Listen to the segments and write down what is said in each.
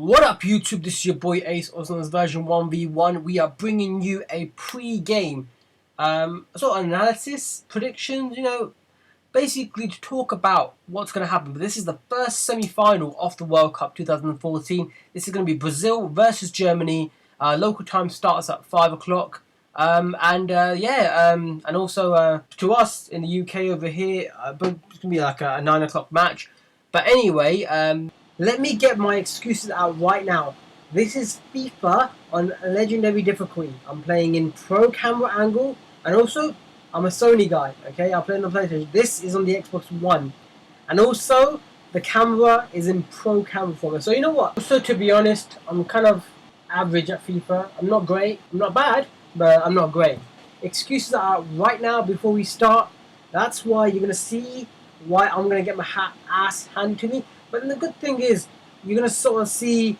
What up YouTube, this is your boy Ace, also known as version 1v1. We are bringing you a pre-game sort of analysis, predictions, basically to talk about what's going to happen. But this is the first semi-final of the World Cup 2014. This is going to be Brazil versus Germany. Local time starts at 5 o'clock. And also to us in the UK over here, it's going to be like a 9 o'clock match. But anyway, let me get my excuses out right now. This is FIFA on legendary difficulty. I'm playing in pro camera angle, and also I'm a Sony guy. Okay, I play on the PlayStation. This is on the Xbox One, and also the camera is in pro camera format. So you know what? Also, to be honest, I'm kind of average at FIFA. I'm not great. I'm not bad, but I'm not great. Excuses are out right now before we start. That's why you're gonna see why I'm gonna get my ass handed to me. But the good thing is, you're going to sort of see,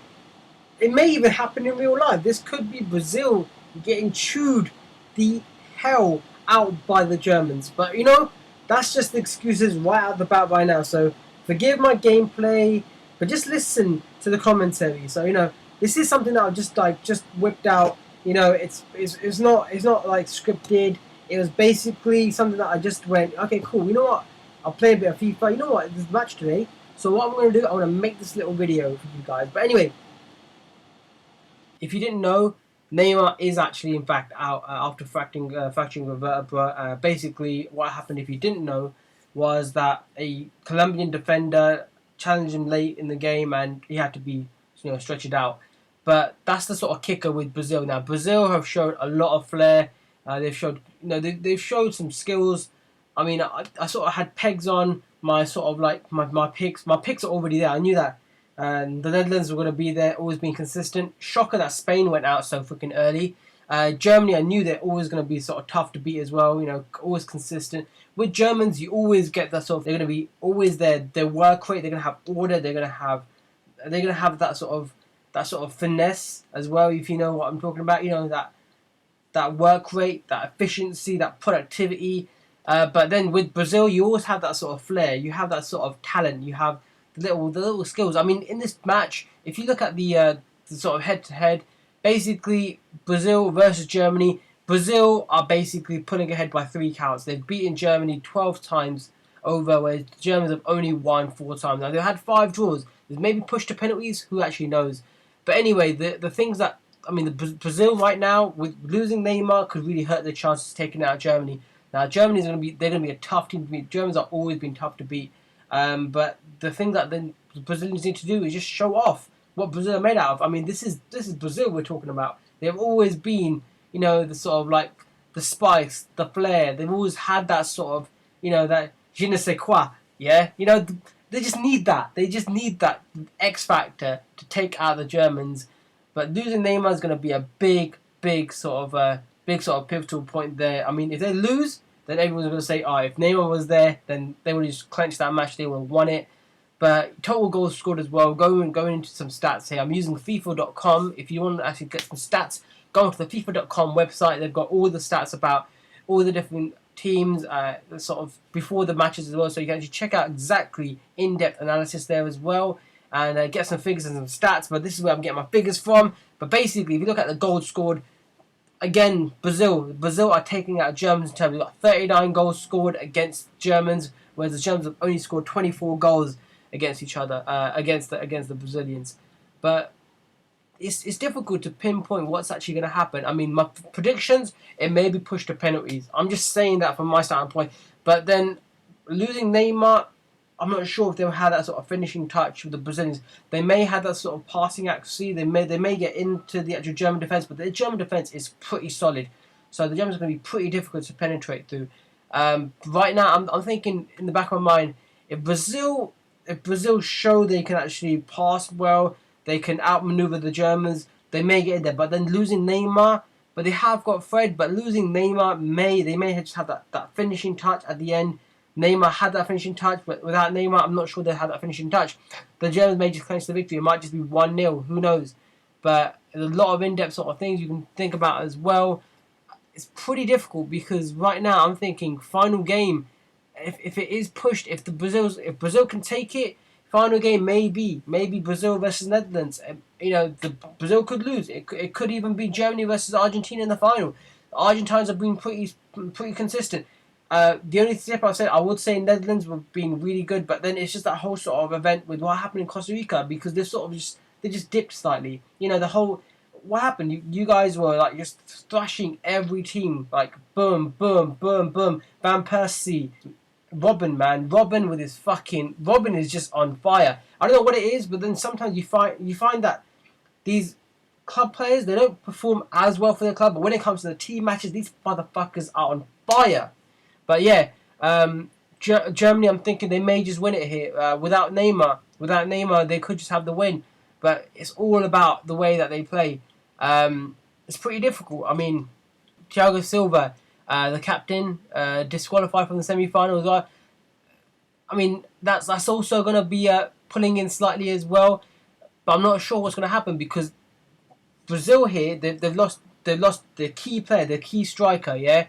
it may even happen in real life. This could be Brazil getting chewed the hell out by the Germans. But, that's just the excuses right out the bat right now. So, forgive my gameplay, but just listen to the commentary. So, this is something that I've just whipped out. It's not like scripted. It was basically something that I just went, okay, cool. You know what? I'll play a bit of FIFA. You know what? There's a match today. So what I'm going to do, I'm going to make this little video for you guys. But anyway, if you didn't know, Neymar is actually in fact out after fracturing a vertebra. Basically, what happened, if you didn't know, was that a Colombian defender challenged him late in the game and he had to be stretched out. But that's the sort of kicker with Brazil. Now, Brazil have showed a lot of flair. They've showed they've showed some skills. I mean, I sort of had pegs on my sort of like my picks. My picks are already there. I knew that. And the Netherlands were going to be there, always being consistent. Shocker that Spain went out so freaking early. Germany, I knew they're always going to be sort of tough to beat as well. Always consistent. With Germans, you always get that sort of, they're going to be always there. Their work rate, they're going to have order. They're going to have that sort of finesse as well. If you know what I'm talking about, that work rate, that efficiency, that productivity. But then with Brazil, you always have that sort of flair. You have that sort of talent. You have the little skills. I mean, in this match, if you look at the sort of head-to-head, basically Brazil versus Germany, Brazil are basically pulling ahead by 3 counts. They've beaten Germany 12 times over, whereas the Germans have only won 4 times. Now, they've had 5 draws. They've maybe pushed to penalties. Who actually knows? But anyway, the things that, I mean, the Brazil right now, with losing Neymar, could really hurt their chances of taking out Germany. Now, Germany's they're going to be a tough team to beat. Germans have always been tough to beat. But the thing that the Brazilians need to do is just show off what Brazil are made out of. I mean, this is Brazil we're talking about. They've always been, the sort of like the spice, the flair. They've always had that sort of, that je ne sais quoi. Yeah, they just need that. They just need that X factor to take out the Germans. But losing Neymar is going to be a big sort of pivotal point there. I mean, if they lose, then everyone's going to say, if Neymar was there, then they would have just clenched that match, they would have won it. But total goals scored as well. Going into some stats here. I'm using FIFA.com. If you want to actually get some stats, go to the FIFA.com website. They've got all the stats about all the different teams, sort of before the matches as well. So you can actually check out exactly in-depth analysis there as well. And get some figures and some stats. But this is where I'm getting my figures from. But basically, if you look at the goals scored, again, Brazil are taking out Germans in terms. We've got 39 goals scored against Germans, whereas the Germans have only scored 24 goals against each other, against the Brazilians. But it's difficult to pinpoint what's actually going to happen. I mean, my predictions, it may be pushed to penalties. I'm just saying that from my standpoint. But then losing Neymar, I'm not sure if they'll have that sort of finishing touch with the Brazilians. They may have that sort of passing accuracy. They may get into the actual German defence, but the German defence is pretty solid. So the Germans are going to be pretty difficult to penetrate through. Right now, I'm thinking in the back of my mind, if Brazil show they can actually pass well, they can outmaneuver the Germans, they may get in there. But then losing Neymar, but they have got Fred, but losing Neymar, they may just have that finishing touch at the end. Neymar had that finishing touch, but without Neymar, I'm not sure they had that finishing touch. The Germans may just clinch the victory. It might just be 1-0. Who knows? But there's a lot of in-depth sort of things you can think about as well. It's pretty difficult because right now I'm thinking final game. If it is pushed, if Brazil can take it, final game maybe Brazil versus Netherlands. Brazil could lose. It could even be Germany versus Argentina in the final. The Argentines have been pretty consistent. The only step I would say Netherlands were being really good, but then it's just that whole sort of event with what happened in Costa Rica, because they just dipped slightly. The whole what happened. You guys were like just thrashing every team, like boom, boom, boom, boom. Van Persie, Robin, man, Robin is just on fire. I don't know what it is, but then sometimes you find that these club players, they don't perform as well for their club, but when it comes to the team matches, these motherfuckers are on fire. But yeah, Germany, I'm thinking they may just win it here without Neymar, they could just have the win. But it's all about the way that they play. It's pretty difficult. I mean, Thiago Silva, the captain, disqualified from the semi-finals. I mean, that's also going to be pulling in slightly as well. But I'm not sure what's going to happen, because Brazil here, they've lost their key player, their key striker. Yeah,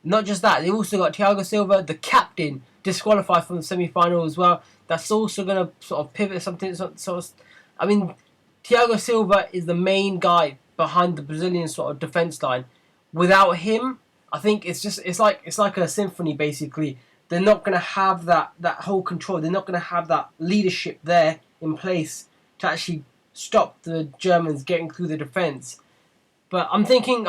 not just that, they've also got Thiago Silva, the captain, disqualified from the semi-final as well. That's also going to sort of pivot something. I mean, Thiago Silva is the main guy behind the Brazilian sort of defense line. Without him, I think it's like a symphony basically. They're not going to have that whole control. They're not going to have that leadership there in place to actually stop the Germans getting through the defense. But I'm thinking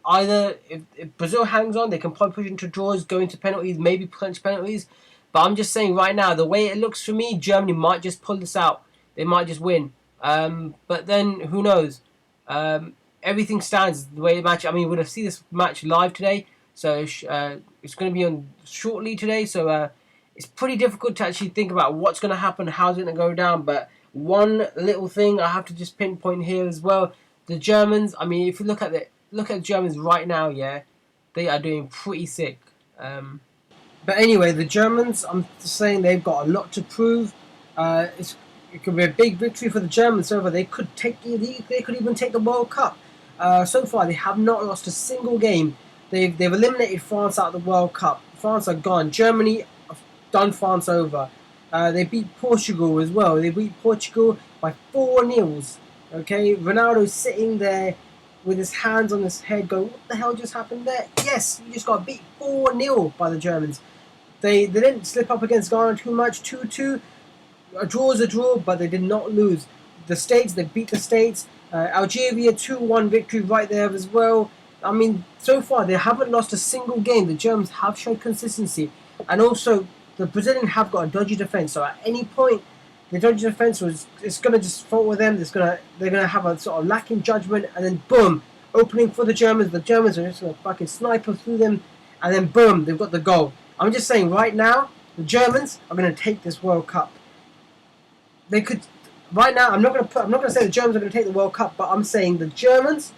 either if Brazil hangs on, they can probably push into draws, go into penalties, maybe clinch penalties. But I'm just saying right now, the way it looks for me, Germany might just pull this out. They might just win. But then who knows? Everything stands the way the match. I mean, we're going to see this match live today, so it's going to be on shortly today. So it's pretty difficult to actually think about what's going to happen, how's it going to go down. But one little thing I have to just pinpoint here as well: the Germans. I mean, if you look at the Germans right now, yeah, they are doing pretty sick. But anyway, the Germans, I'm just saying they've got a lot to prove. It could be a big victory for the Germans. So far, they could even take the World Cup. So far, they have not lost a single game. They've eliminated France out of the World Cup. France are gone. Germany have done France over. They beat Portugal as well. They beat Portugal by 4-0. Okay, Ronaldo's sitting there with his hands on his head going, what the hell just happened there? Yes, you just got beat 4-0 by the Germans. They didn't slip up against Ghana too much, 2-2. A draw is a draw, but they did not lose. The States, they beat the States. Algeria, 2-1 victory right there as well. I mean, so far, they haven't lost a single game. The Germans have shown consistency. And also, the Brazilians have got a dodgy defense. So at any point, the dodgy defense it's going to just fall with them. They're going to have a sort of lacking judgment. And then, boom, opening for the Germans. The Germans are just going to fucking sniper through them. And then, boom, they've got the goal. I'm just saying, right now, the Germans are going to take this World Cup. They could, right now. I'm not going to say the Germans are going to take the World Cup, but I'm saying the Germans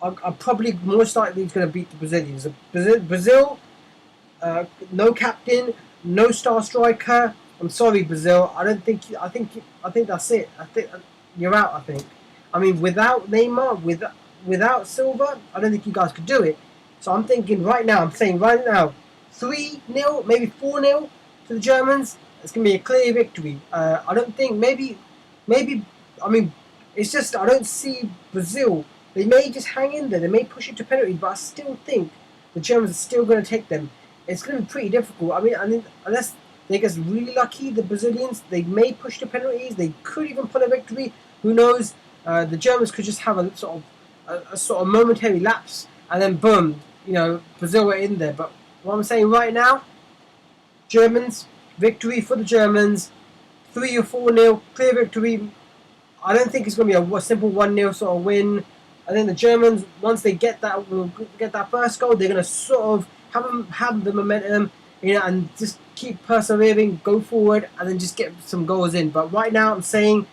are probably most likely going to beat the Brazilians. Brazil, no captain, no star striker. I'm sorry, Brazil. I think that's it. I think you're out. I think. I mean, without Neymar, without Silva, I don't think you guys could do it. So I'm thinking right now. I'm saying right now, 3-0, maybe 4-0 to the Germans. It's going to be a clear victory. I don't think maybe. I mean, it's just I don't see Brazil. They may just hang in there. They may push it to penalties, but I still think the Germans are still going to take them. It's going to be pretty difficult. I mean, unless they get really lucky, the Brazilians, they may push to penalties. They could even pull a victory. Who knows? The Germans could just have a sort of momentary lapse, and then boom, Brazil were in there. But what I'm saying right now, Germans, victory for the Germans, 3 or 4-0, clear victory. I don't think it's going to be a simple 1-0 sort of win. I think the Germans, once they get that first goal, they're going to sort of have the momentum, and just keep persevering, go forward, and then just get some goals in. But right now, I'm saying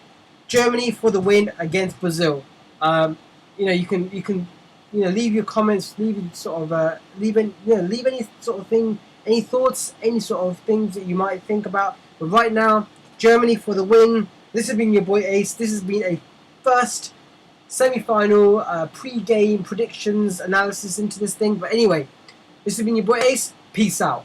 Germany for the win against Brazil. You can leave your comments, leave any sort of thing, any thoughts, any sort of things that you might think about. But right now, Germany for the win. This has been your boy Ace. This has been a first semi-final pre-game predictions analysis into this thing. But anyway, this has been your boy Ace. Peace out.